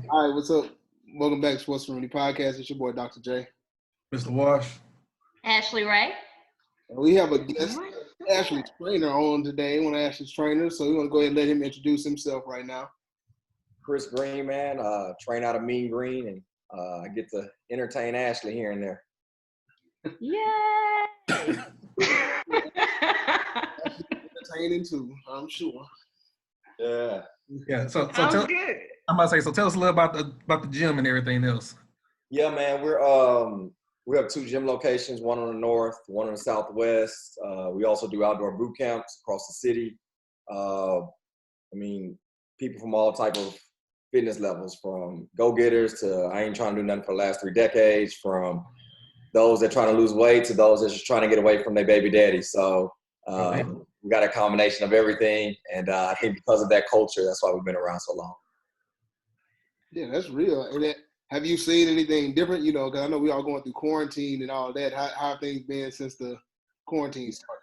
All right, what's up? Welcome back to Sports Community Podcast. It's your boy, Dr. J. Mr. Wash. Ashley Ray. And we have a guest, Ashley's trainer, on today. One of Ashley's trainers, so we want to go ahead and let him introduce himself right now. Chris Green, man, train out of Mean Green, and I get to entertain Ashley here and there. Yay! Entertaining too, I'm sure. Yeah. So Sounds good. I'm about to say, so tell us a little about the gym and everything else. Yeah, man, we have 2 gym locations, one on the north, one on the southwest. We also do outdoor boot camps across the city. People from all type of fitness levels, from go-getters to I ain't trying to do nothing for the last 3 decades, from those that trying to lose weight to those that just trying to get away from their baby daddy. So we got a combination of everything, and I think because of that culture, that's why we've been around so long. Yeah, that's real. And have you seen anything different? You know, because I know we all going through quarantine and all that. How have things been since the quarantine started?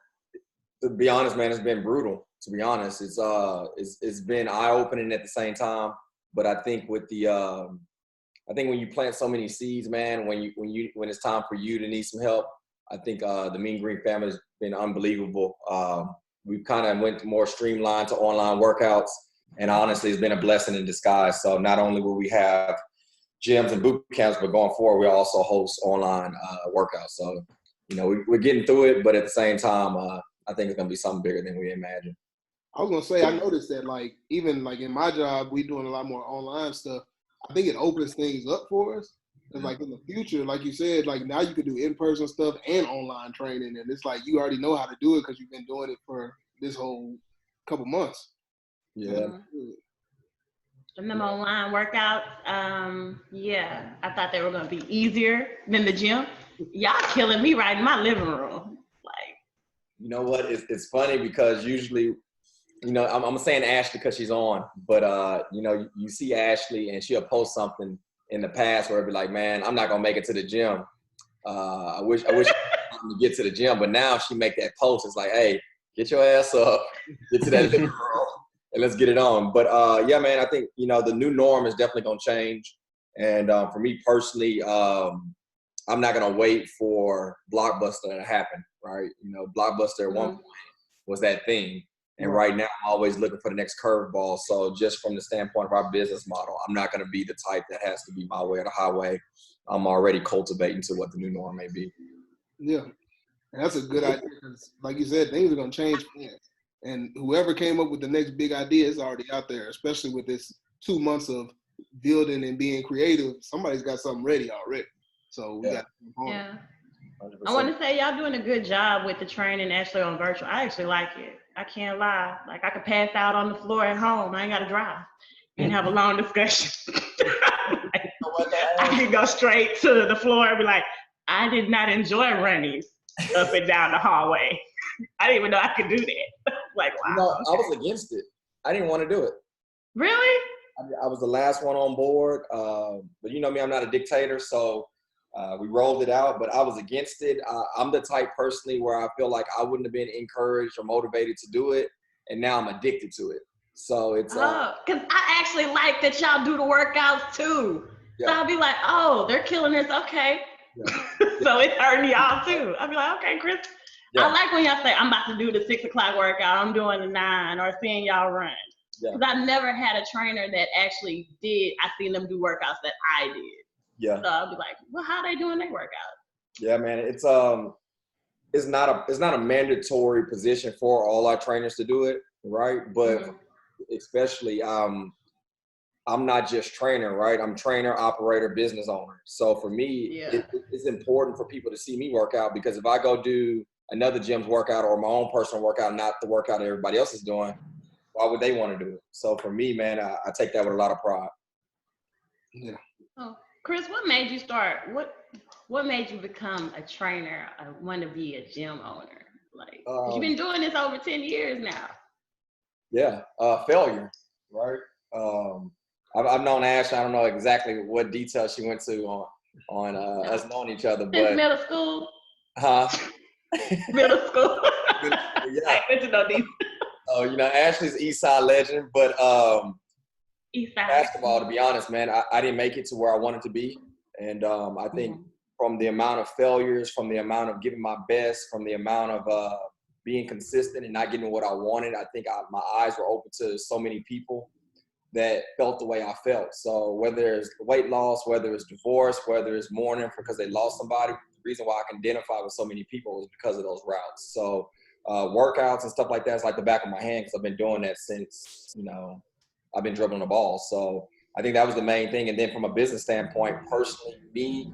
To be honest, man, it's been brutal. To be honest, it's been eye-opening at the same time. But I think with I think when you plant so many seeds, man, when it's time for you to need some help, I think the Mean Green family has been unbelievable. We've kind of went more streamlined to online workouts, and honestly, it's been a blessing in disguise. So not only will we have gyms and boot camps, but going forward, we also host online workouts. So, you know, we're getting through it, but at the same time, I think it's going to be something bigger than we imagine. I was going to say, I noticed that, like, even like in my job, we doing a lot more online stuff. I think it opens things up for us. Because, like, in the future, like you said, like, now you can do in-person stuff and online training. And it's like you already know how to do it because you've been doing it for this whole couple months. Yeah. And them online workouts, I thought they were going to be easier than the gym. Y'all killing me right in my living room. Like, you know what? It's funny because usually, you know, I'm saying Ashley because she's on, but you know, you see Ashley and she'll post something in the past where it'd be like, man, I'm not gonna make it to the gym. I wish I could get to the gym, but now she make that post. It's like, hey, get your ass up, get to that living room, and let's get it on. But yeah, man, I think, you know, the new norm is definitely gonna change. And for me personally, I'm not gonna wait for Blockbuster to happen, right? You know, Blockbuster at one point was that thing. And right now, I'm always looking for the next curveball. So just from the standpoint of our business model, I'm not going to be the type that has to be my way or the highway. I'm already cultivating to what the new norm may be. Yeah, and that's a good idea because, like you said, things are going to change fast. And whoever came up with the next big idea is already out there, especially with this 2 months of building and being creative. Somebody's got something ready already. So we got to move on. yeah. 100%. I want to say y'all doing a good job with the training actually on virtual. I actually like it. I can't lie. Like, I could pass out on the floor at home. I ain't got to drive and have a long discussion. I can go straight to the floor and be like, I did not enjoy running up and down the hallway. I didn't even know I could do that. Like, wow. You know, I was against it. I didn't want to do it. Really? I was the last one on board. But you know me, I'm not a dictator. So we rolled it out, but I was against it. I'm the type personally where I feel like I wouldn't have been encouraged or motivated to do it, and now I'm addicted to it. So it's because I actually like that y'all do the workouts too. Yeah. So I'll be like, oh, they're killing this. Okay. Yeah. So it's hurting y'all too. I'll be like, okay, Chris. Yeah. I like when y'all say I'm about to do the 6 o'clock workout. I'm doing the 9, or seeing y'all run. Because I've never had a trainer that actually did. I seen them do workouts that I did. Yeah. So I'll be like, well, how they doing their workout? Yeah, man. It's not a mandatory position for all our trainers to do it, right? But especially I'm not just trainer, right? I'm trainer, operator, business owner. So for me, it's important for people to see me work out, because if I go do another gym's workout or my own personal workout, not the workout everybody else is doing, why would they want to do it? So for me, man, I take that with a lot of pride. Yeah. Oh. Chris, what made you start? What made you become a trainer? Want to be a gym owner? Like, you've been doing this over 10 years now. Yeah, failure, right? I've known Ash. I don't know exactly what details she went to on us knowing each other, but since middle school. Middle school. Yeah. I went to know these. Oh, you know, Ashley's East Side legend, but East Side. Basketball, to be honest, man, I didn't make it to where I wanted to be. And I think from the amount of failures, from the amount of giving my best, from the amount of being consistent and not getting what I wanted, I think my eyes were open to so many people that felt the way I felt. So whether it's weight loss, whether it's divorce, whether it's mourning because they lost somebody, the reason why I can identify with so many people is because of those routes. So workouts and stuff like that is like the back of my hand because I've been doing that since, I've been dribbling the ball. So I think that was the main thing. And then from a business standpoint, personally, me,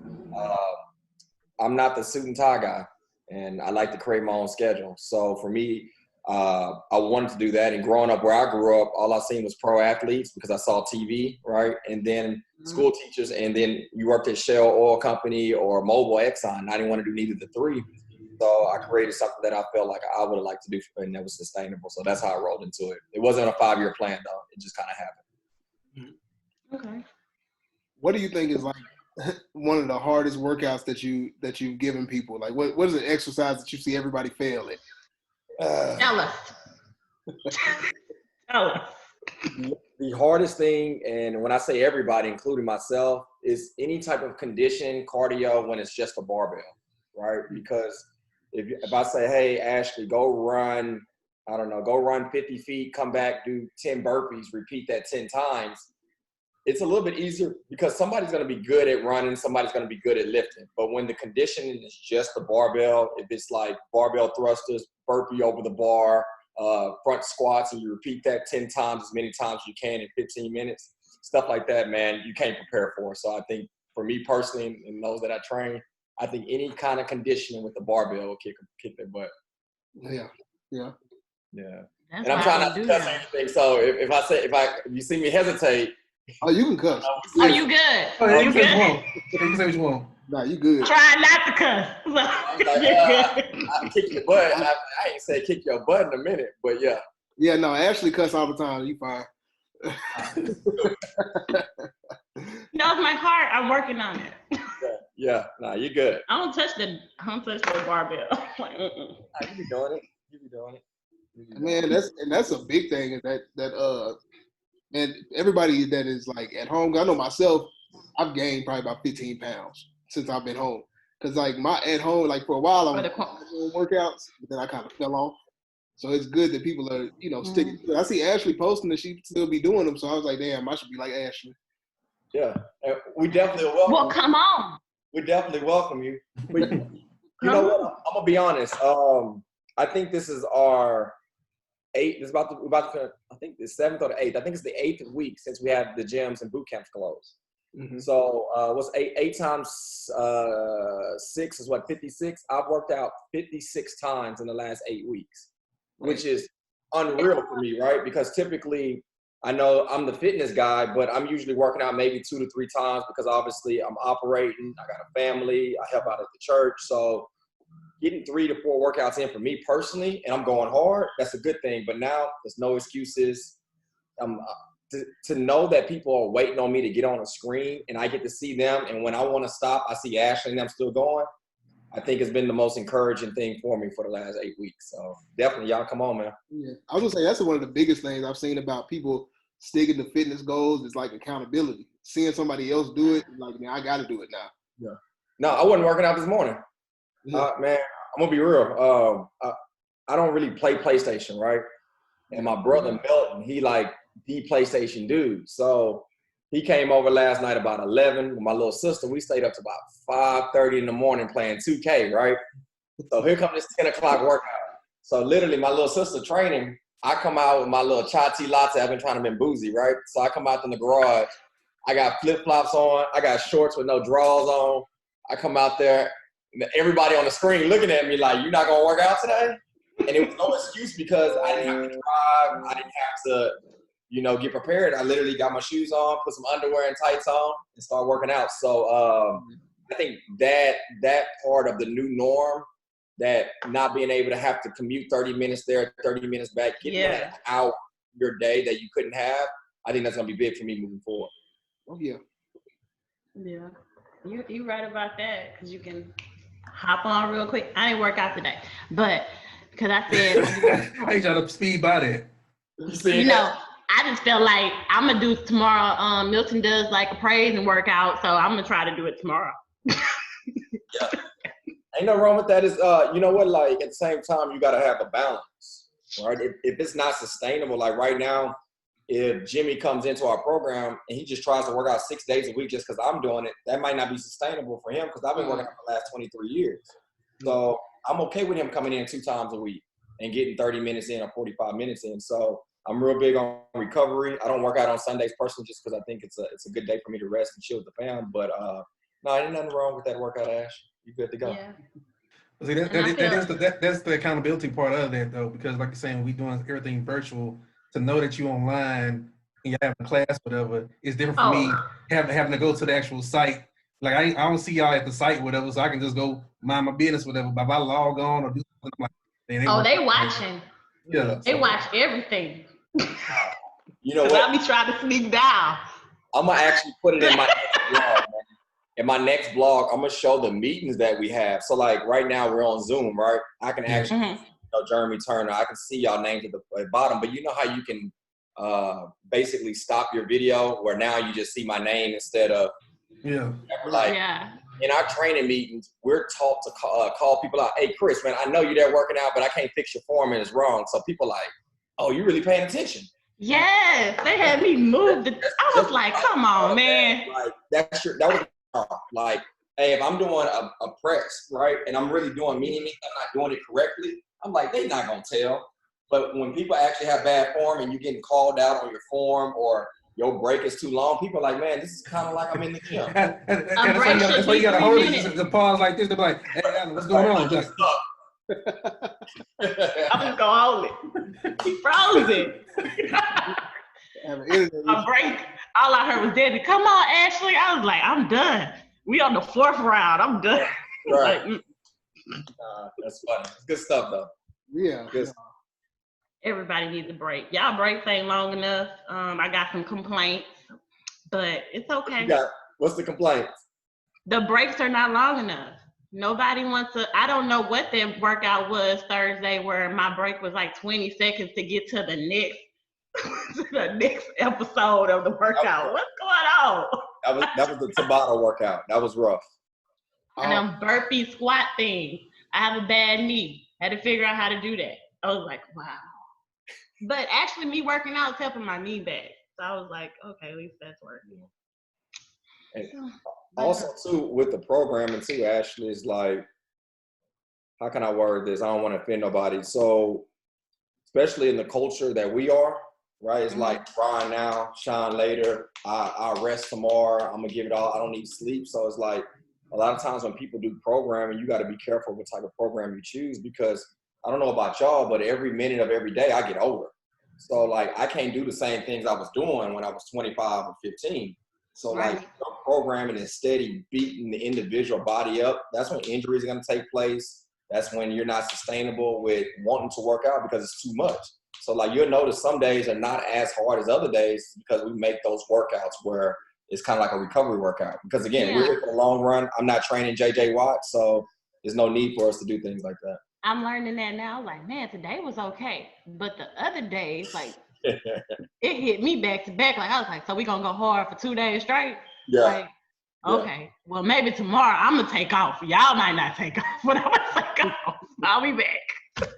I'm not the suit and tie guy, and I like to create my own schedule. So for me, I wanted to do that. And growing up where I grew up, all I seen was pro athletes because I saw TV, right? And then school teachers, and then you worked at Shell Oil Company or Mobil, Exxon. I didn't want to do neither of the three. So I created something that I felt like I would have liked to do and that was sustainable. So that's how I rolled into it. It wasn't a 5-year plan though. It just kind of happened. Okay. What do you think is like one of the hardest workouts that you've given people? Like what is an exercise that you see everybody fail at? Tell us. Tell us. The hardest thing, and when I say everybody, including myself, is any type of condition, cardio, when it's just a barbell, right? Because if I say, hey, Ashley, go run 50 feet, come back, do 10 burpees, repeat that 10 times, it's a little bit easier because somebody's going to be good at running, somebody's going to be good at lifting. But when the conditioning is just the barbell, if it's like barbell thrusters, burpee over the bar, front squats, and you repeat that 10 times, as many times as you can in 15 minutes, stuff like that, man, you can't prepare for. So I think for me personally and those that I train, I think any kind of conditioning with the barbell will kick their butt. Yeah. That's and I'm trying not to cuss anything. So if you see me hesitate. Oh, you can cuss. Are you good? Oh, you you can say what you want. Nah, you good. Try not to cuss. I kick your butt. I ain't say kick your butt in a minute, but yeah. Yeah, no, Ashley cuss all the time. You fine. No, it's my heart. I'm working on it. Yeah. Nah, you're good. I don't touch the barbell. Like, Nah, you be doing it. Man, that's a big thing. Is that and everybody that is like at home, I know myself, I've gained probably about 15 pounds since I've been home. Cause like my at home, like for a while I was doing workouts, but then I kind of fell off. So it's good that people are, sticking to it. I see Ashley posting that she still be doing them. So I was like, damn, I should be like Ashley. Yeah, we definitely welcome. Well, come on. We definitely welcome you. But you know what? I'm gonna be honest. I think this is our 8th. It's about to. I think the 7th or the 8th. I think it's the 8th week since we have the gyms and boot camps closed. Mm-hmm. So what's 8 times 6 is what, 56? I've worked out 56 times in the last 8 weeks, which is unreal for me, right? Because typically, I know I'm the fitness guy, but I'm usually working out maybe 2 to 3 times because obviously I'm operating. I got a family. I help out at the church, so getting 3 to 4 workouts in for me personally, and I'm going hard, that's a good thing. But now there's no excuses. To know that people are waiting on me to get on a screen and I get to see them, and when I want to stop, I see Ashley and them still going, I think it's been the most encouraging thing for me for the last 8 weeks. So definitely, y'all come on, man. Yeah, I was gonna say that's one of the biggest things I've seen about people sticking to fitness goals is like accountability. Seeing somebody else do it, like, man, I got to do it now. Yeah. No, I wasn't working out this morning. Yeah. Man, I'm gonna be real. I don't really play PlayStation, right? And my brother Milton, he like the PlayStation dude. So he came over last night about 11 with my little sister. We stayed up to about 5:30 in the morning playing 2K, right? So here comes this 10 o'clock workout. So literally my little sister training, I come out with my little chai tea latte. I've been trying to be boozy, right? So I come out in the garage. I got flip-flops on. I got shorts with no drawers on. I come out there. Everybody on the screen looking at me like, you're not going to work out today? And it was no excuse because I didn't have to drive. I didn't have to, get prepared. I literally got my shoes on, put some underwear and tights on, and start working out. So I think that part of the new norm, that not being able to have to commute 30 minutes there, 30 minutes back, getting that out your day that you couldn't have, I think that's going to be big for me moving forward. Oh, yeah. Yeah. You right about that, because you can hop on real quick. I didn't work out today, but because I said I ain't trying to speed by that. I just felt like I'm gonna do tomorrow. Milton does like a praise and workout, so I'm gonna try to do it tomorrow. Yeah. Ain't no wrong with that. Is you know what? Like at the same time, you gotta have a balance, right? If it's not sustainable, like right now, if Jimmy comes into our program and he just tries to work out 6 days a week just because I'm doing it, that might not be sustainable for him because I've been working out for the last 23 years. So I'm okay with him coming in 2 times a week and getting 30 minutes in or 45 minutes in. So I'm real big on recovery. I don't work out on Sundays personally just because I think it's a good day for me to rest and chill with the fam. But no, ain't nothing wrong with that workout, Ash. You good to go. Yeah. See, that's the accountability part of that, though, because like you're saying, we doing everything virtual. To know that you online and you have a class, whatever, it's different for me having to go to the actual site. Like I don't see y'all at the site, whatever, so I can just go mind my business, whatever. But if I log on or do something, I'm like, they watching. Yeah, they watch everything. You know what? I'll be trying to sneak down. I'm gonna actually put it in my next blog. In my next blog, I'm gonna show the meetings that we have. So like right now we're on Zoom, right? I can actually Jeremy Turner. I can see y'all names at the bottom, but you know how you can basically stop your video where now you just see my name instead of in our training meetings, we're taught to call people out. Hey, Chris, man, I know you're there working out, but I can't fix your form and it's wrong. So people like, oh, you really paying attention? Yes, they had me moved. I was like, come on, man. Like that was like, hey, if I'm doing a press, right, and I'm really doing I'm not doing it correctly. I'm like, they not gonna tell. But when people actually have bad form and you getting called out on your form or your break is too long, people are like, man, this is kind of like I'm in the gym. That's why you gotta hold it. The pause like this. They're like, hey, Alan, what's going on? I'm just gonna hold it. He froze it. A break. All I heard was Daddy, come on, Ashley. I was like, I'm done. We on the 4th round. I'm done. Right. That's funny. It's good stuff though. Yeah. Good. Everybody needs a break. Y'all breaks ain't long enough. I got some complaints, but it's okay. What's the complaint? The breaks are not long enough. Nobody wants to. I don't know what their workout was Thursday where my break was like 20 seconds to get to the next episode of the workout. What's going on? That was the Tabata workout. That was rough. And them burpee squat things. I have a bad knee. Had to figure out how to do that. I was like, wow. But actually me working out is helping my knee back. So I was like, okay, at least that's working. And also too, with the programming too, Ashley, is like, how can I word this? I don't want to offend nobody. So especially in the culture that we are, right? It's like grind now, shine later. I'll rest tomorrow. I'm gonna give it all. I don't need sleep. So it's like a lot of times when people do programming, you got to be careful what type of program you choose because I don't know about y'all, but every minute of every day I get older. So like I can't do the same things I was doing when I was 25 or 15. So like programming is steady beating the individual body up. That's when injuries are gonna take place. That's when you're not sustainable with wanting to work out because it's too much. So like you'll notice some days are not as hard as other days because we make those workouts where it's kind of like a recovery workout. Because again, we're here for the long run. I'm not training JJ Watt, so there's no need for us to do things like that. I'm learning that now. Like, man, today was okay. But the other days, like, it hit me back to back. Like, I was like, so we gonna go hard for 2 days straight? Yeah. Like, okay. Well, maybe tomorrow I'm gonna take off. Y'all might not take off, but I'm gonna take off. I'll be back. That's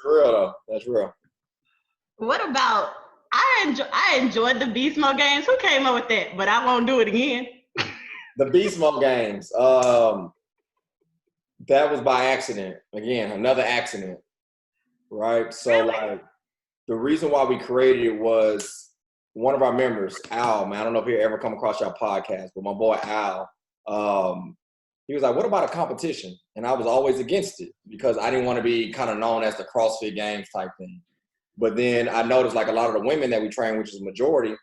real though. That's real. What about, I enjoyed the beast mode games. Who came up with that? But I won't do it again. The beast mode games. That was by accident. Again, another accident, right? So really? Like the reason why we created it was one of our members, Al, man, I don't know if you ever come across your podcast, but my boy Al, he was like, what about a competition? And I was always against it because I didn't want to be kind of known as the CrossFit Games type thing. But then I noticed like a lot of the women that we train, which is the majority,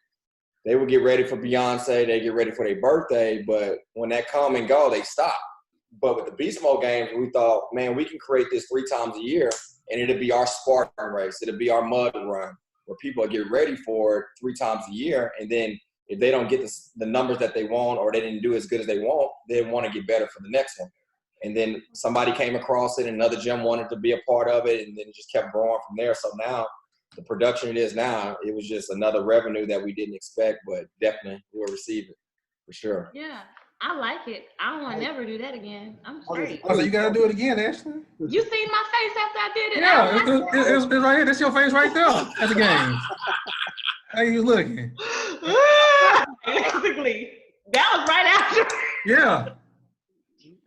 they would get ready for Beyonce, they get ready for their birthday, but when that come and go, they stop. But with the Beast Mode games, we thought, man, we can create this 3 times a year and it'll be our Spartan race. It'll be our mud run where people get ready for it 3 times a year. And then if they don't get the numbers that they want or they didn't do as good as they want, they want to get better for the next one. And then somebody came across it, another gym wanted to be a part of it, and then it just kept growing from there. So now the production it is now, it was just another revenue that we didn't expect, but definitely we'll receive it for sure. Yeah, I like it. I don't want to never do that again. I'm straight. Oh, so you gotta do it again, Ashley. You seen my face after I did it? Yeah, it's right here. That's your face right there at the game. How you looking? Basically, that was right after. Yeah.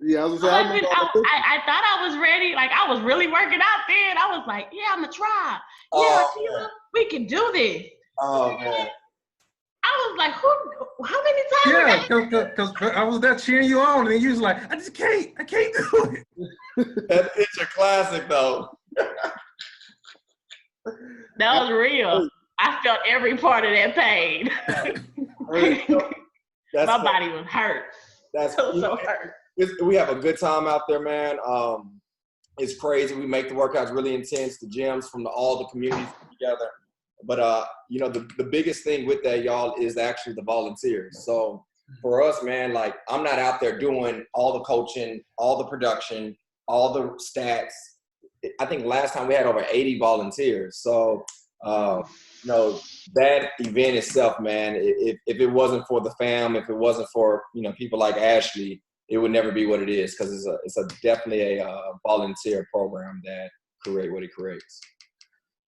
Yeah, I was saying, I thought I was ready. Like, I was really working out then. I was like, yeah, I'm gonna try. Yeah, Sheila, we can do this. Oh, man. I was like, how many times? Yeah, because I was there cheering you on, and you was like, I can't do it. That picture classic, though. That was real. I felt every part of that pain. My body was hurt. That's so hurt. We have a good time out there, man. It's crazy. We make the workouts really intense. The gyms from all the communities together. But you know, the biggest thing with that, y'all, is actually the volunteers. So for us, man, like, I'm not out there doing all the coaching, all the production, all the stats. I think last time we had over 80 volunteers. So you know, that event itself, man, if it wasn't for the fam, if it wasn't for, you know, people like Ashley, it would never be what it is, because it's definitely a volunteer program that create what it creates.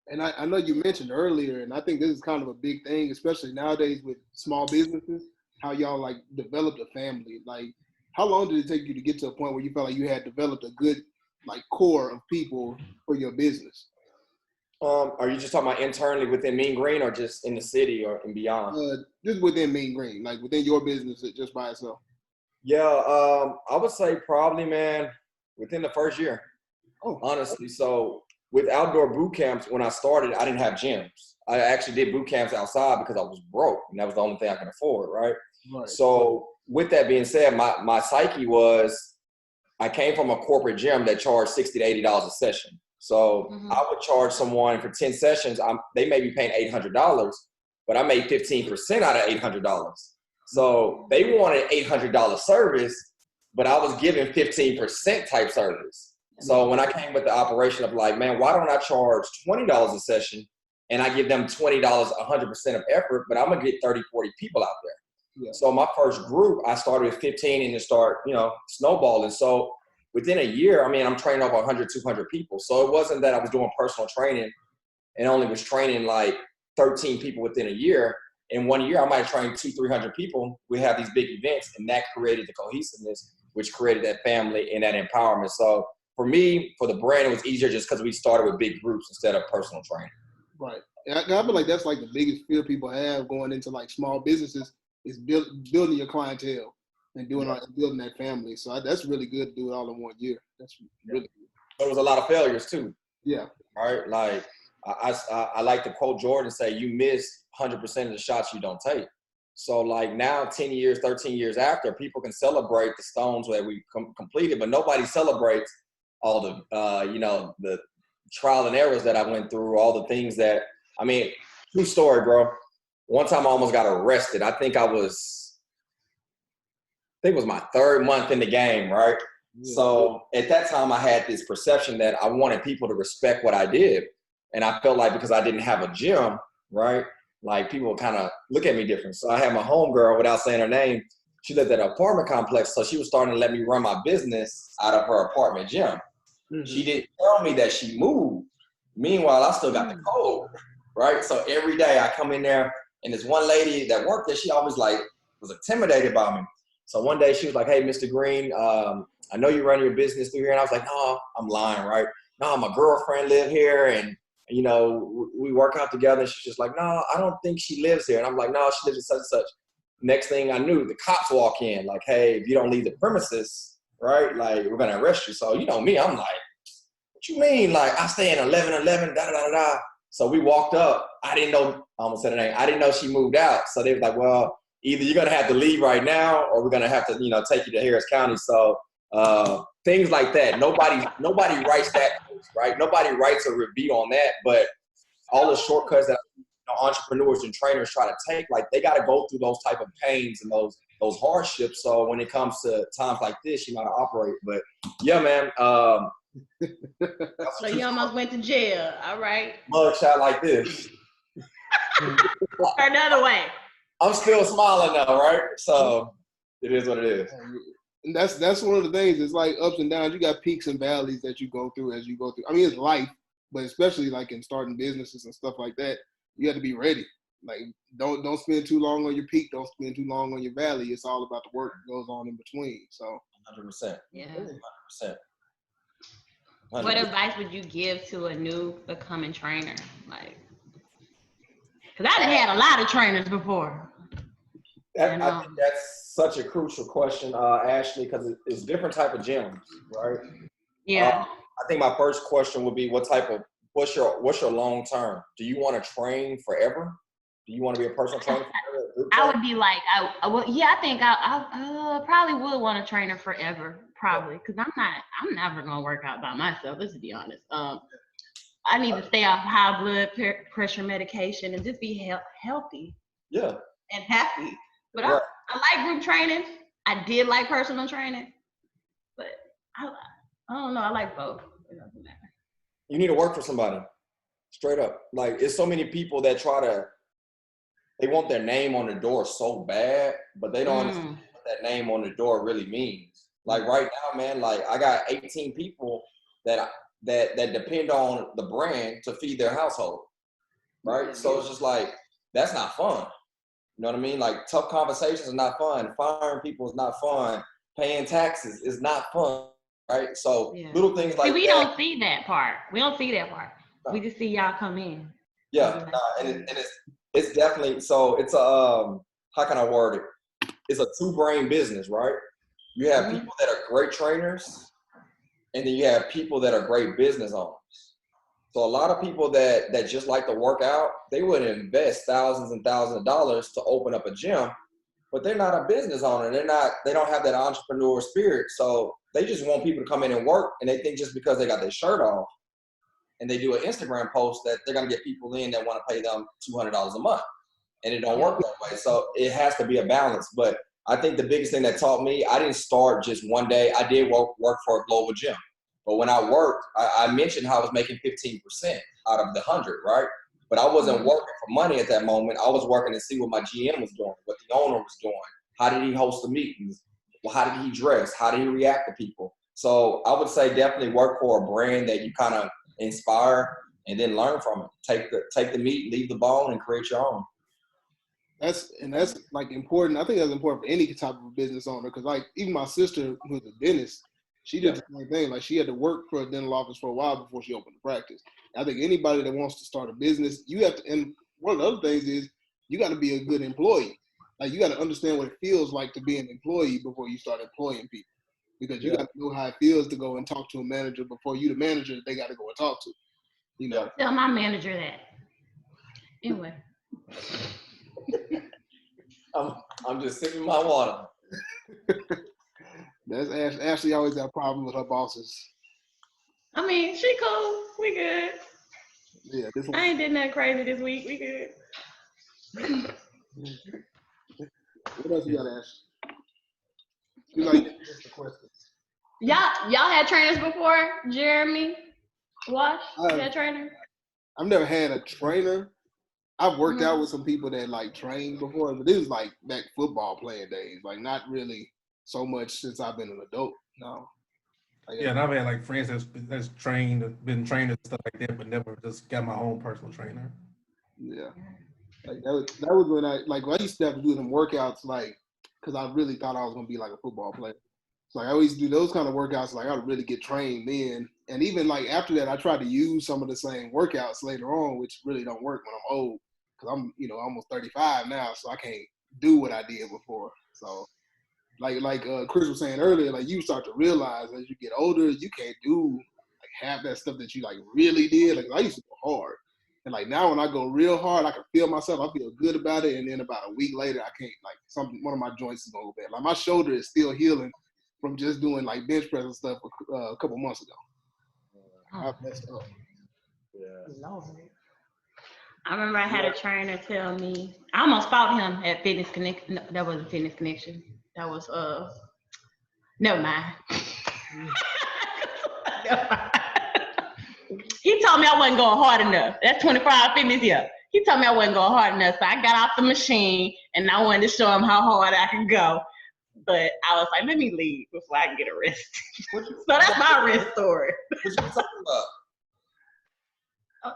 And I know you mentioned earlier, and I think this is kind of a big thing, especially nowadays with small businesses, how y'all like developed a family. Like, how long did it take you to get to a point where you felt like you had developed a good like core of people for your business? Are you just talking about internally within Mean Green, or just in the city or and beyond? Just within Mean Green, like within your business, just by itself. Yeah, I would say probably, man, within the first year. Oh, honestly. So with outdoor boot camps, when I started, I didn't have gyms. I actually did boot camps outside because I was broke, and that was the only thing I could afford, right? So with that being said, my psyche was, I came from a corporate gym that charged $60 to $80 a session. So I would charge someone for 10 sessions. They may be paying $800, but I made 15% out of $800. So they wanted $800 service, but I was giving 15% type service. So when I came with the operation of like, man, why don't I charge $20 a session and I give them $20, 100% of effort, but I'm gonna get 30, 40 people out there. Yeah. So my first group, I started with 15 and then start, you know, snowballing. So within a year, I mean, I'm training over 100, 200 people. So it wasn't that I was doing personal training and only was training like 13 people within a year. In 1 year, I might have trained 200, 300 people. We have these big events, and that created the cohesiveness, which created that family and that empowerment. So for me, for the brand, it was easier just because we started with big groups instead of personal training. Right. And I feel like that's like the biggest fear people have going into like small businesses is building your clientele and building that family. So that's really good to do it all in 1 year. That's really good. There was a lot of failures too. Yeah. Right. Like I like to quote Jordan, say, you miss 100% of the shots you don't take. So like now, 10 years, 13 years after, people can celebrate the stones that we completed, but nobody celebrates all the, you know, the trial and errors that I went through, all the things that, I mean, true story, bro. One time I almost got arrested. I think it was my 3rd month in the game, right? Yeah. So at that time I had this perception that I wanted people to respect what I did. And I felt like because I didn't have a gym, right, like people would kind of look at me different. So I had my homegirl, without saying her name, she lived at an apartment complex. So she was starting to let me run my business out of her apartment gym. She didn't tell me that she moved. Meanwhile, I still got the code, right? So every day I come in there, and this one lady that worked there, she always like was intimidated by me. So one day she was like, hey, Mr. Green, I know you run your business through here. And I was like, no, I'm lying, right? No, my girlfriend live here, and you know, we work out together. And she's just like, no, I don't think she lives here. And I'm like, no, she lives in such and such. Next thing I knew, the cops walk in like, hey, if you don't leave the premises, right, like we're gonna arrest you. So you know me, I'm like, what you mean? Like I stay in 1111, da da da da. So we walked up. I didn't know, I almost said her name. I didn't know she moved out. So they was like, well, either you're gonna have to leave right now, or we're gonna have to, you know, take you to Harris County. So things like that. Nobody writes that, right? Nobody writes a review on that, but all the shortcuts that entrepreneurs and trainers try to take, like they got to go through those type of pains and those hardships. So when it comes to times like this, you know how to operate. But yeah, man, So you almost went to jail. All right. Mugshot like this. Or another way. I'm still smiling though, right? So it is what it is. And that's one of the things. It's like ups and downs. You got peaks and valleys that you go through as you go through. I mean, it's life, but especially like in starting businesses and stuff like that, you have to be ready. Like don't spend too long on your peak. Don't spend too long on your valley. It's all about the work that goes on in between. So 100%. Yeah. 100%. What advice would you give to a new becoming trainer? Like, because I've had a lot of trainers before. I think that's such a crucial question, Ashley, because it's different type of gyms, right? Yeah. I think my first question would be, what's your long term? Do you want to train forever? Do you want to be a personal trainer forever? I would be like, I think I probably would want a trainer forever, probably, because I'm never gonna work out by myself. Let's be honest. I need to stay off high blood pressure medication and just be healthy. Yeah. And happy. But right. I like group training. I did like personal training, but I don't know. I like both. It doesn't matter. You need to work for somebody, straight up. Like, it's so many people that they want their name on the door so bad, but they don't understand what that name on the door really means. Like right now, man, like I got 18 people that depend on the brand to feed their household, right? So it's just like, that's not fun. You know what I mean? Like, tough conversations are not fun. Firing people is not fun. Paying taxes is not fun, right? So little things like we don't see that part. We don't see that part. No. We just see y'all come in. Yeah, and it's definitely, so it's a, how can I word it? It's a two-brain business, right? You have people that are great trainers, and then you have people that are great business owners. So a lot of people that just like to work out, they would invest thousands and thousands of dollars to open up a gym, but they're not a business owner. They don't have that entrepreneur spirit. So they just want people to come in and work, and they think just because they got their shirt off and they do an Instagram post that they're gonna get people in that want to pay them $200 a month. And it don't work that way. So it has to be a balance. But I think the biggest thing that taught me, I didn't start just one day. I did work for a global gym. But when I worked, I mentioned how I was making 15% out of the 100, right? But I wasn't working for money at that moment. I was working to see what my GM was doing, what the owner was doing. How did he host the meetings? How did he dress? How did he react to people? So I would say definitely work for a brand that you kind of inspire and then learn from it. Take the meat, leave the bone, and create your own. That's like important. I think that's important for any type of business owner, because like even my sister, who's a dentist, she did the same thing. Like, she had to work for a dental office for a while before she opened the practice. I think anybody that wants to start a business, you have to, and one of the other things is you got to be a good employee. Like, you got to understand what it feels like to be an employee before you start employing people, because you got to know how it feels to go and talk to a manager before you the manager that they got to go and talk to. You know. Tell my manager that. Anyway. I'm just sipping my water. That's Ashley always got a problem with her bosses. I mean, she cool. We good. Yeah, this one. I ain't did nothing crazy this week. We good. What else you got, Ash? You like the questions? Y'all had trainers before, Jeremy? Wash? You had trainers? I've never had a trainer. I've worked out with some people that like trained before, but this was like back football playing days. Like, not really so much since I've been an adult. No. Yeah, and I've had like friends that's been trained and stuff like that, but never just got my own personal trainer. Yeah, like that was when I used to have to do them workouts, like, because I really thought I was gonna be like a football player. So I always do those kind of workouts. Like, I would really get trained then, and even like after that, I tried to use some of the same workouts later on, which really don't work when I'm old, because I'm almost 35 now, so I can't do what I did before. So. Like Chris was saying earlier, like, you start to realize as you get older, you can't do like half that stuff that you like really did. Like, I used to go hard, and like now when I go real hard, I can feel myself. I feel good about it, and then about a week later, I can't, like, one of my joints is going bad. Like, my shoulder is still healing from just doing like bench press and stuff a couple months ago. I messed up. Yeah. I remember I had a trainer tell me, I almost fought him at Fitness Connection. No, that wasn't Fitness Connection. That was, never mind. Never mind. He told me I wasn't going hard enough. That's 24-hour fitness, yeah. He told me I wasn't going hard enough. So I got off the machine and I wanted to show him how hard I could go. But I was like, let me leave before I can get arrested. So that's my arrest story. What you talking about?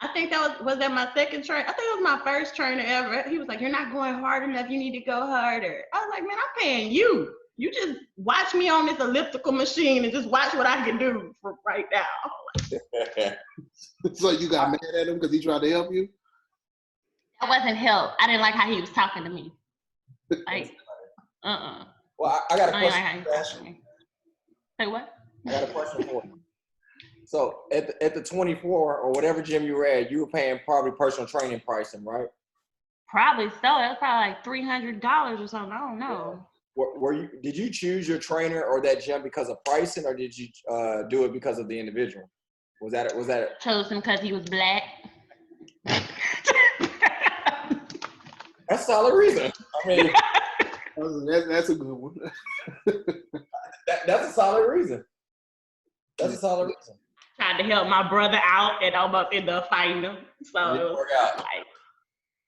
I think was that my second trainer? I think it was my first trainer ever. He was like, you're not going hard enough. You need to go harder. I was like, man, I'm paying you. You just watch me on this elliptical machine and just watch what I can do for right now. So you got mad at him because he tried to help you? That wasn't help. I didn't like how he was talking to me. Like, Well, I got a question. Say what? I got a question for you. So at the 24 or whatever gym you were at, you were paying probably personal training pricing, right? Probably so. It was probably like $300 or something. I don't know. Did you choose your trainer or that gym because of pricing, or did you do it because of the individual? Was that Chose him because he was black. That's a solid reason. I mean, that's a good one. That's a solid reason. That's a solid reason. Tried to help my brother out and almost ended up fighting him. So it was like,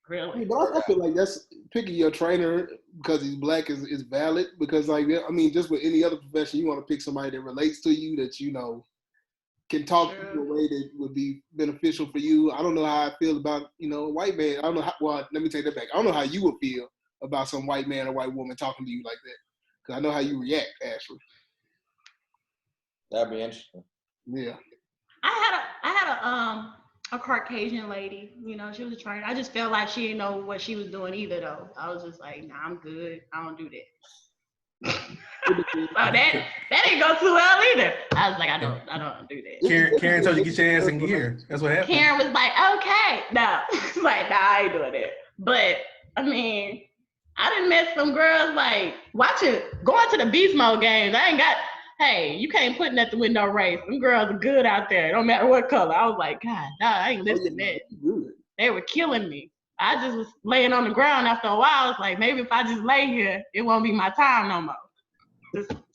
really. But I feel like that's picking your trainer because he's black is valid, because like, I mean, just with any other profession, you want to pick somebody that relates to you, that you know can talk to you in a way that would be beneficial for you. I don't know how I feel about, you know, a white man. I don't know how, well, let me take that back. I don't know how you would feel about some white man or white woman talking to you like that, because I know how you react, Ashley. That'd be interesting. Yeah. I had a Caucasian lady, you know, she was a trainer. I just felt like she didn't know what she was doing either, though. I was just like, nah, I'm good. I don't do that. So that didn't go too well either. I was like, I don't do that. Karen told you get your ass in gear. That's what happened. Karen was like, okay. No. Like, nah, I ain't doing that. But I mean, I done met some girls like going to the beast mode games. Hey, you can't put nothing with no race. Them girls are good out there, no matter what color. I was like, God, nah, I ain't listening to that. They were killing me. I just was laying on the ground after a while. I was like, maybe if I just lay here, it won't be my time no more.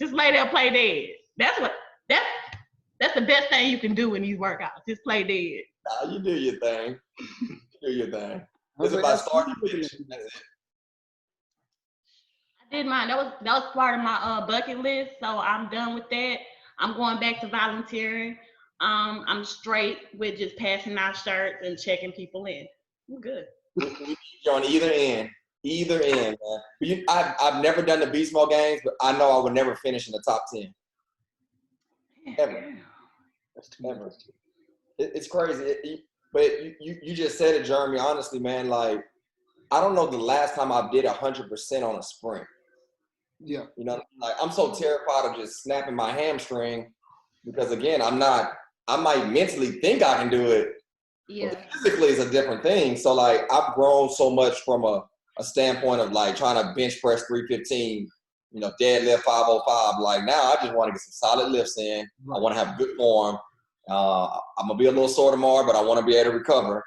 Just lay there and play dead. That's the best thing you can do in these workouts. Just play dead. Nah, you do your thing. You do your thing. It's about starting to finish. That's it. I did mine. That was part of my bucket list. So I'm done with that. I'm going back to volunteering. I'm straight with just passing out shirts and checking people in. I'm good. You're on either end, man. I've never done the beast mode games, but I know I would never finish in the top 10. Ever. That's too never. It's crazy. But you just said it, Jeremy. Honestly, man, like, I don't know the last time I did 100% on a sprint. Yeah. You know, like, I'm so terrified of just snapping my hamstring because, again, I might mentally think I can do it. Yeah. But physically is a different thing. So, like, I've grown so much from a standpoint of, like, trying to bench press 315, you know, deadlift 505. Like, now I just want to get some solid lifts in. I want to have good form. I'm going to be a little sore tomorrow, but I want to be able to recover.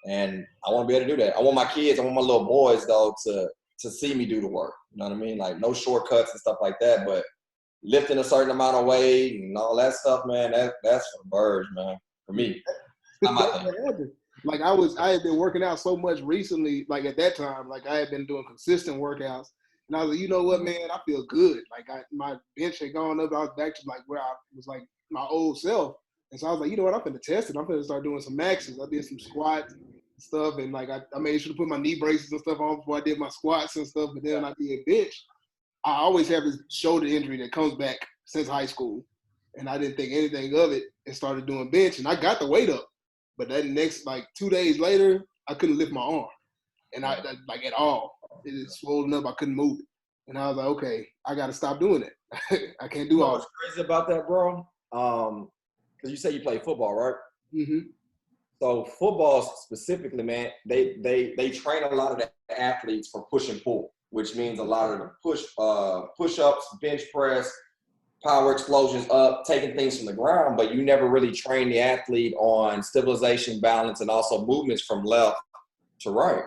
And I want to be able to do that. I want my kids, I want my little boys, though, to see me do the work. You know what I mean? Like, no shortcuts and stuff like that, but lifting a certain amount of weight and all that stuff, man, that's for the birds, man, for me. Like, I had been working out so much recently, like at that time, like I had been doing consistent workouts. And I was like, you know what, man, I feel good. Like my bench had gone up. I was back to like where I was like my old self. And so I was like, you know what, I'm finna test it. I'm finna start doing some maxes. I did some squats and stuff. And like I made sure to put my knee braces and stuff on before I did my squats and stuff. But then I did bench. I always have this shoulder injury that comes back since high school. And I didn't think anything of it and started doing bench. And I got the weight up. But that next, like 2 days later, I couldn't lift my arm. And I like at all. It is swollen up. I couldn't move it. And I was like, okay, I got to stop doing it. I can't do all what's crazy about that, bro? Because you say you play football, right? Mm-hmm. So football specifically, man, they train a lot of the athletes for push and pull, which means a lot of the push-ups, bench press, power explosions up, taking things from the ground, but you never really train the athlete on stabilization, balance, and also movements from left to right.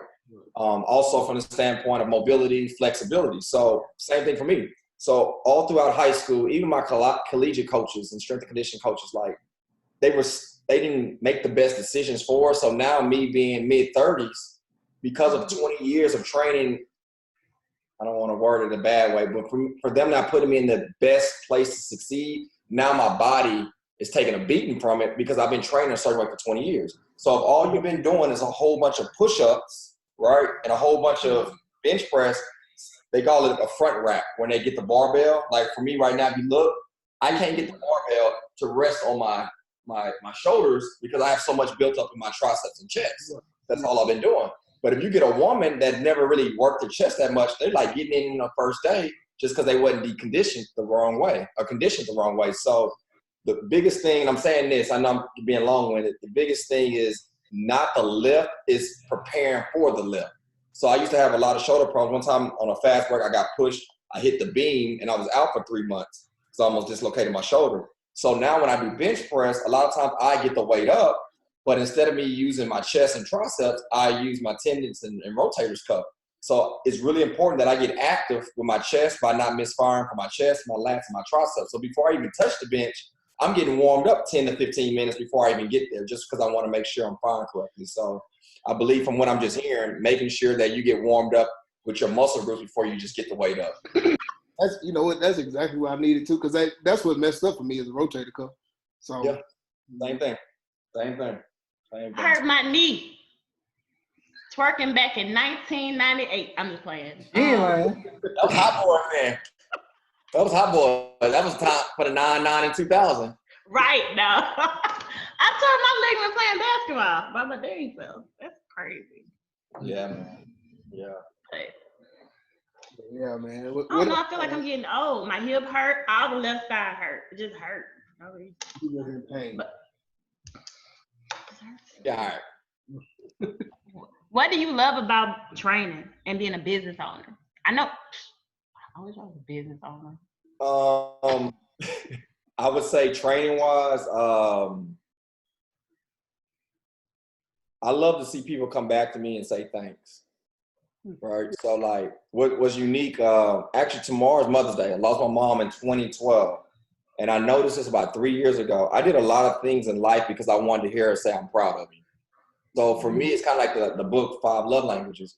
Also from the standpoint of mobility, flexibility. So same thing for me. So all throughout high school, even my collegiate coaches and strength and conditioning coaches, like they were they didn't make the best decisions for us. So now me being mid-30s, because of 20 years of training, I don't want to word it a bad way, but for them not putting me in the best place to succeed, now my body is taking a beating from it because I've been training a certain way for 20 years. So if all you've been doing is a whole bunch of push-ups, right, and a whole bunch of bench press, they call it a front rack when they get the barbell. Like for me right now, if you look, I can't get the barbell to rest on my shoulders because I have so much built up in my triceps and chest. That's all I've been doing. But if you get a woman that never really worked their chest that much, they're like getting in the first day just because they wasn't deconditioned the wrong way or conditioned the wrong way. So the biggest thing, and I'm saying this, I know I'm being long-winded, the biggest thing is not the lift, is preparing for the lift. So I used to have a lot of shoulder problems. One time on a fast break, I got pushed, I hit the beam, and I was out for 3 months because I almost dislocated my shoulder. So now when I do bench press, a lot of times I get the weight up, but instead of me using my chest and triceps, I use my tendons and rotators cuff. So it's really important that I get active with my chest by not misfiring for my chest, my lats, and my triceps. So before I even touch the bench, I'm getting warmed up 10 to 15 minutes before I even get there, just because I want to make sure I'm firing correctly. So I believe from what I'm just hearing, making sure that you get warmed up with your muscle groups before you just get the weight up. That's, you know what, that's exactly what I needed too, because that's what messed up for me is a rotator cuff. So yeah, same thing. I hurt my knee twerking back in 1998. I'm just playing. Yeah, that was Hot Boy, man. That was Hot Boy. That was time for the 9-9 in 2000. Right now, I tore my ligament playing basketball by my dang self. That's crazy. Yeah, man. Yeah. Hey. Yeah, man. I don't know. I feel like I'm getting old. My hip hurt. All the left side hurt. It just hurt. No reason. You're in pain. Yeah. All right. What do you love about training and being a business owner? I know. I wish I was a business owner. I would say training wise, I love to see people come back to me and say thanks. Right. So like what was unique, actually tomorrow's Mother's Day. I lost my mom in 2012. And I noticed this about 3 years ago. I did a lot of things in life because I wanted to hear her say I'm proud of you. So for me, it's kind of like the book, 5 Love Languages.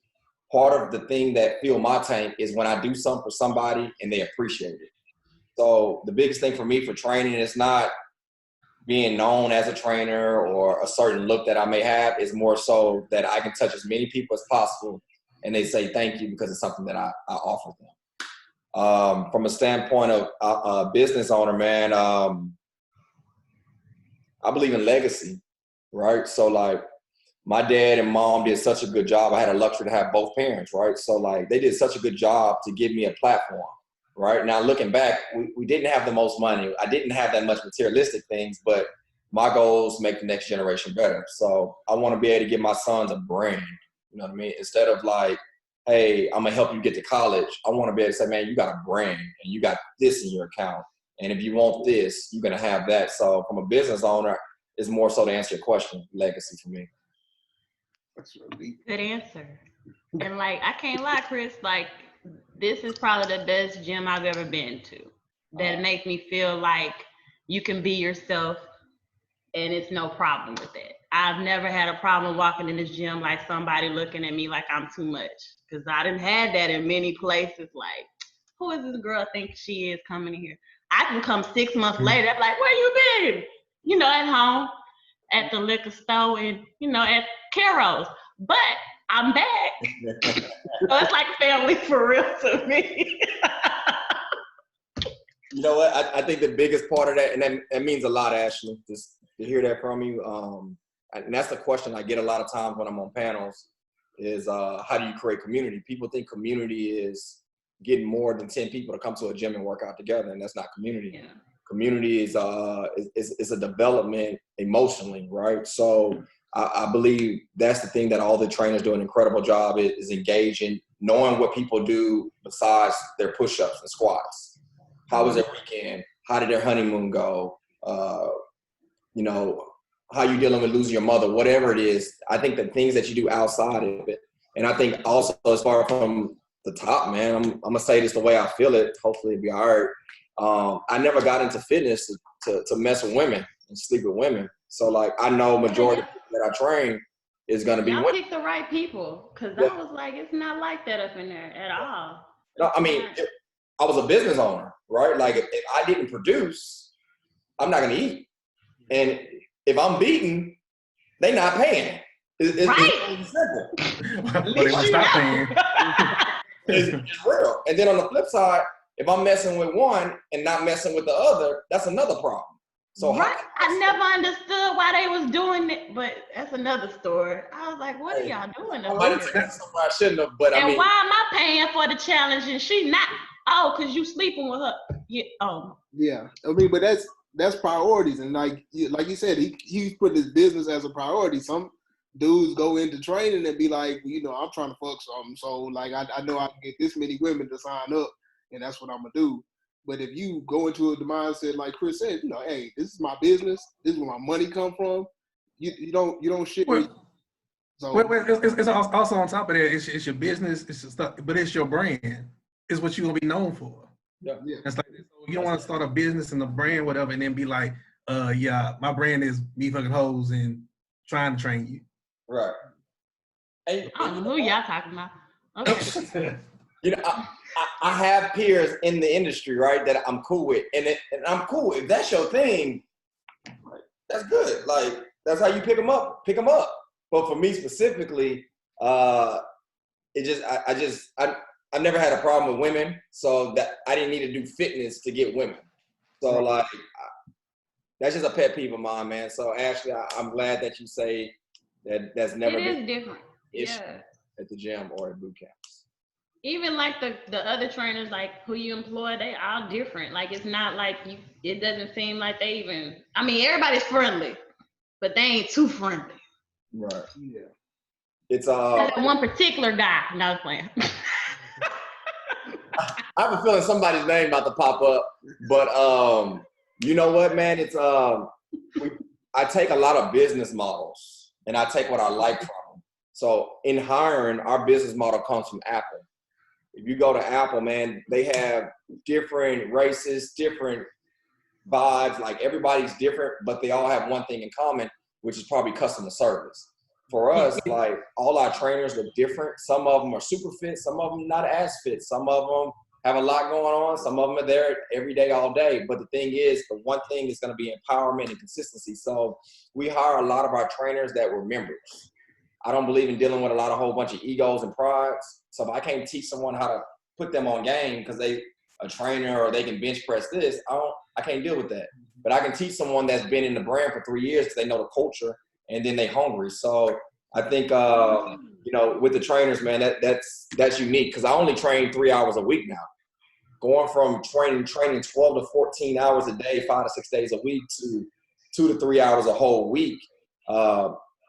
Part of the thing that fill my tank is when I do something for somebody and they appreciate it. So the biggest thing for me for training is not being known as a trainer or a certain look that I may have, is more so that I can touch as many people as possible and they say thank you because it's something that I offer them. From a standpoint of a business owner, man, I believe in legacy, right? So like my dad and mom did such a good job. I had a luxury to have both parents, right? So like they did such a good job to give me a platform, right? Now looking back, we didn't have the most money. I didn't have that much materialistic things, but my goal is to make the next generation better. So I want to be able to give my sons a brand, you know what I mean? Instead of like, hey, I'm gonna help you get to college, I want to be able to say, man, you got a brand and you got this in your account. And if you want this, you're gonna have that. So from a business owner, it's more so to answer your question, legacy for me. That's really Good answer. And like, I can't lie, Chris, like this is probably the best gym I've ever been to. That makes me feel like you can be yourself and it's no problem with that. I've never had a problem walking in this gym like somebody looking at me like I'm too much. Because I didn't have that in many places. Like, who is this girl think she is coming in here? I can come 6 months later, I'm like, where you been? You know, at home, at the liquor store, and, you know, at Carol's. But I'm back. So it's like family for real to me. You know what? I think the biggest part of that, and that means a lot, Ashley, just to hear that from you. And that's the question I get a lot of times when I'm on panels is how do you create community? People think community is getting more than 10 people to come to a gym and work out together, and that's not community. Yeah. Community is a development emotionally, right? So I believe that's the thing that all the trainers do an incredible job is engaging, knowing what people do besides their push-ups and squats. How was their weekend? How did their honeymoon go? You know, how you dealing with losing your mother, whatever it is. I think the things that you do outside of it. And I think also as far from the top, man, I'm going to say this the way I feel it. Hopefully it'll be all right. I never got into fitness to mess with women and sleep with women. So like I know majority of people that I train is gonna be women. Y'all pick the right people, cause I was like, it's not like that up in there at all. No, I mean, I was a business owner, right? Like if I didn't produce, I'm not gonna eat. And if I'm beaten, they not paying. It's right. simple. But they won't stop paying. It's real. And then on the flip side, if I'm messing with one and not messing with the other, that's another problem. So right. I never understood why they was doing it, but that's another story. I was like, what are y'all doing? I might have taken somewhere I shouldn't have, but and I mean, why am I paying for the challenge and she not? Oh, because you sleeping with her. Yeah. Oh. Yeah. I mean, but that's priorities, and like you said, he put his business as a priority. Some dudes go into training and be like, I'm trying to fuck something, so like I know I can get this many women to sign up, and that's what I'm gonna do. But if you go into the mindset like Chris said, hey, this is my business, this is where my money come from. You don't shit. So it's also on top of that, it's your business, it's your stuff, but it's your brand. It's what you're gonna be known for. Yeah. It's like you don't want to start a business and a brand, whatever, and then be like, my brand is me fucking hoes and trying to train you. Right. I don't know who y'all talking about. Okay. I have peers in the industry, right, that I'm cool with, and I'm cool. If that's your thing, that's good. Like that's how you pick them up. But for me specifically, I've never had a problem with women, so that I didn't need to do fitness to get women. So like, that's just a pet peeve of mine, man. So Ashley, I'm glad that you say that's never been different. Yeah. At the gym or at boot camps. Even like the other trainers, like who you employ, they all different. Like it's not like it doesn't seem like they even, I mean, everybody's friendly, but they ain't too friendly. Right. Yeah. It's one particular guy. No, I was playing. I have a feeling somebody's name about to pop up, but you know what, man? It's I take a lot of business models and I take what I like from them. So in hiring, our business model comes from Apple. If you go to Apple, man, they have different races, different vibes. Like everybody's different, but they all have one thing in common, which is probably customer service. For us, like all our trainers are different. Some of them are super fit, some of them not as fit. Some of them have a lot going on. Some of them are there every day, all day. But the thing is, the one thing is going to be empowerment and consistency. So we hire a lot of our trainers that were members. I don't believe in dealing with a whole bunch of egos and prides. So if I can't teach someone how to put them on game because they a trainer or they can bench press this, I can't deal with that. But I can teach someone that's been in the brand for 3 years because they know the culture and then they hungry. So I think with the trainers, man, that's unique because I only train 3 hours a week now. Going from training 12 to 14 hours a day, 5 to 6 days a week to 2 to 3 hours a whole week.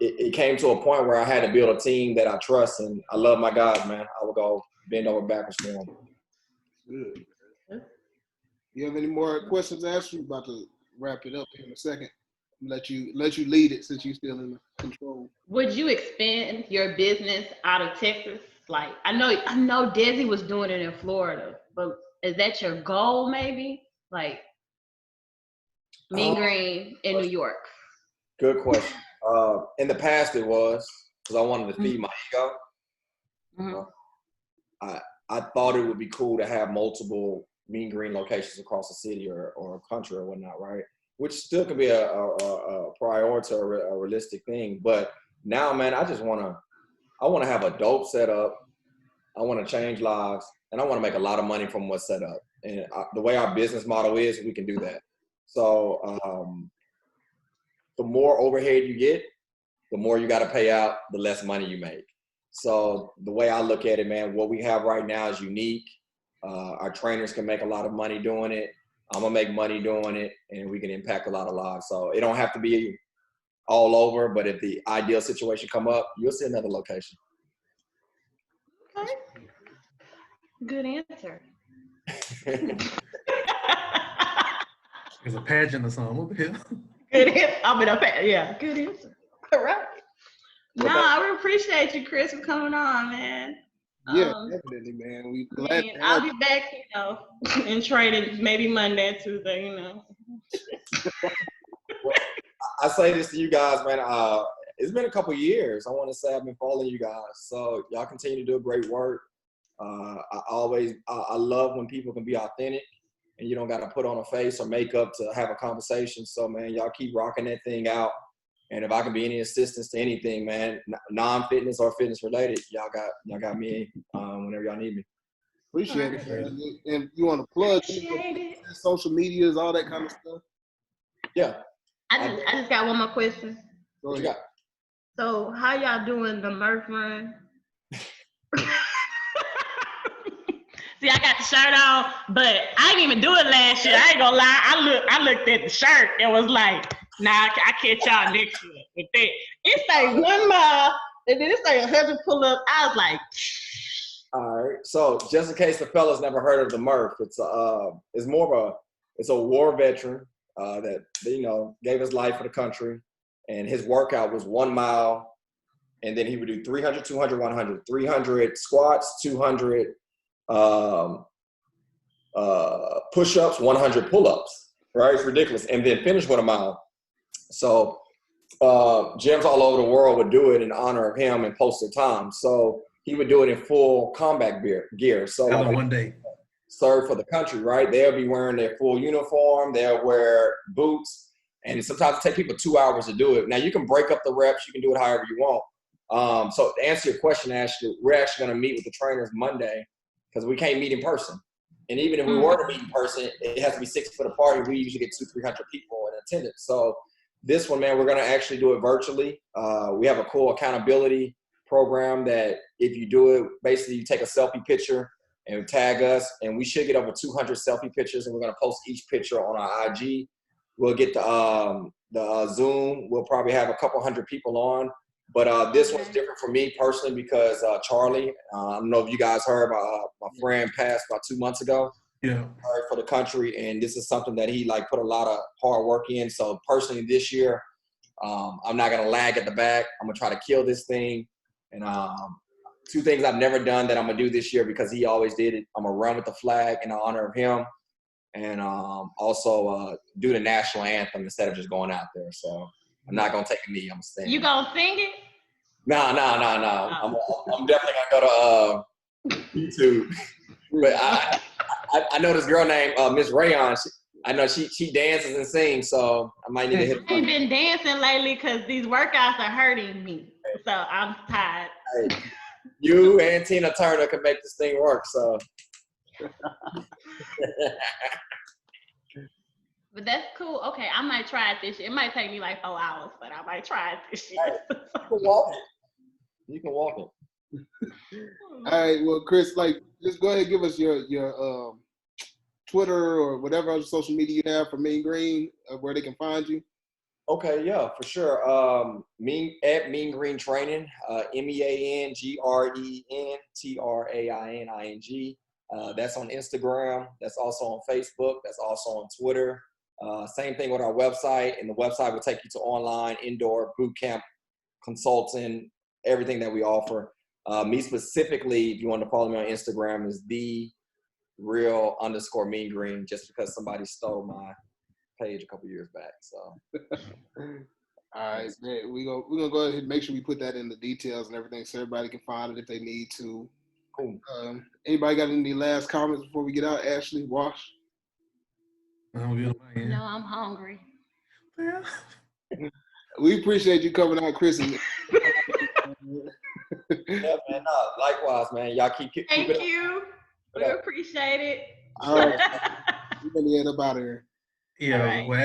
It came to a point where I had to build a team that I trust, and I love my guys, man. I would go bend over backwards for them. Good. You have any more questions, Ashley? About to wrap it up in a second. Let you lead it since you're still in control. Would you expand your business out of Texas? Like I know Desi was doing it in Florida, but is that your goal maybe? Like Mean Green in New York? Good question. In the past it was because I wanted to feed my ego. Mm-hmm. I thought it would be cool to have multiple Mean Green locations across the city or a country or whatnot, right? Which still could be a priority or a realistic thing. But now, man, I want to have a dope setup. I want to change lives, and I want to make a lot of money from what's set up. And the way our business model is, we can do that. So the more overhead you get, the more you got to pay out, the less money you make. So the way I look at it, man, what we have right now is unique. Our trainers can make a lot of money doing it. I'm going to make money doing it, and we can impact a lot of lives. So it don't have to be all over, but if the ideal situation come up, you'll see another location. Okay. Good answer. It's a pageant or something. What the hell? Good answer. Yeah, good answer. All right. No, I really appreciate you, Chris, for coming on, man. Yeah, definitely, man. We glad. I'll be back, in training maybe Monday and Tuesday, Well, I say this to you guys, man. It's been a couple years. I want to say I've been following you guys. So y'all continue to do great work. I love when people can be authentic and you don't got to put on a face or makeup to have a conversation. So, man, y'all keep rocking that thing out. And if I can be any assistance to anything, man, non-fitness or fitness related, y'all got me whenever y'all need me. Appreciate it. And you want to plug social medias, all that kind of stuff? Yeah. I just got one more question. What you got? So how y'all doing the Murph run? See, I got the shirt on, but I didn't even do it last year. I ain't gonna lie. I looked at the shirt and was like, nah, I catch y'all next year with that. It say 1 mile, and then it say 100 pull-ups. I was like, all right. So just in case the fellas never heard of the Murph, it's more of a war veteran that gave his life for the country, and his workout was 1 mile, and then he would do 300, 200, 100, 300 squats, 200 push-ups, 100 pull-ups, right? It's ridiculous. And then finish with 1 mile. So gyms all over the world would do it in honor of him and post their time. So he would do it in full combat gear. So like one day serve for the country, right? They'll be wearing their full uniform. They'll wear boots. And sometimes it takes people 2 hours to do it. Now you can break up the reps. You can do it however you want. So to answer your question, Ashley, we're actually going to meet with the trainers Monday, because we can't meet in person. And even if we were to meet in person, it has to be 6 foot apart. We usually get 200-300 people in attendance. So this one, man, we're going to actually do it virtually. We have a cool accountability program that if you do it, basically you take a selfie picture and tag us, and we should get over 200 selfie pictures, and we're going to post each picture on our IG. We'll get the Zoom. We'll probably have a couple hundred people on. But this one's different for me personally because Charlie, I don't know if you guys heard, my friend passed about 2 months ago. Yeah. For the country, and this is something that he put a lot of hard work in. So personally this year, I'm not going to lag at the back. I'm going to try to kill this thing. And 2 things I've never done that I'm going to do this year because he always did it. I'm going to run with the flag in honor of him, and also do the national anthem instead of just going out there. So I'm not going to take a knee. I'm going to stand. You going to sing it? No. I'm definitely going to go to YouTube. But I know this girl named Miss Rayon. I know she dances and sings, so I might need to hit. I ain't been dancing lately because these workouts are hurting me. So I'm tired. Hey, you and Tina Turner can make this thing work, so. But that's cool. Okay, I might try it this year. It might take me 4 hours, but I might try it this year. Hey, you can walk it. You can walk it. All right, well, Chris, just go ahead and give us your Twitter or whatever other social media you have for Mean Green, where they can find you. Okay, yeah, for sure. At Mean Green Training, MEANGRENTRAINING. That's on Instagram. That's also on Facebook. That's also on Twitter. Same thing with our website, and the website will take you to online, indoor, boot camp, consulting, everything that we offer. Me specifically, if you want to follow me on Instagram, is _Mean Green, just because somebody stole my page a couple years back. So. All right, man. We're gonna go ahead and make sure we put that in the details and everything so everybody can find it if they need to. Cool. Anybody got any last comments before we get out? Ashley, Wash? No, I'm hungry. Yeah. We appreciate you coming out, Chris. Yeah, man. Likewise, man. Y'all keep it. Thank you. We appreciate it. All right. We're going to get up out of here. Yeah, right. Well,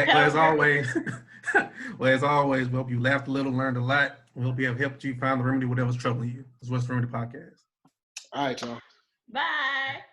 as always, we hope you laughed a little, learned a lot. We hope we have helped you find the remedy, whatever's troubling you. This was Remedy Podcast. All right, y'all. Bye.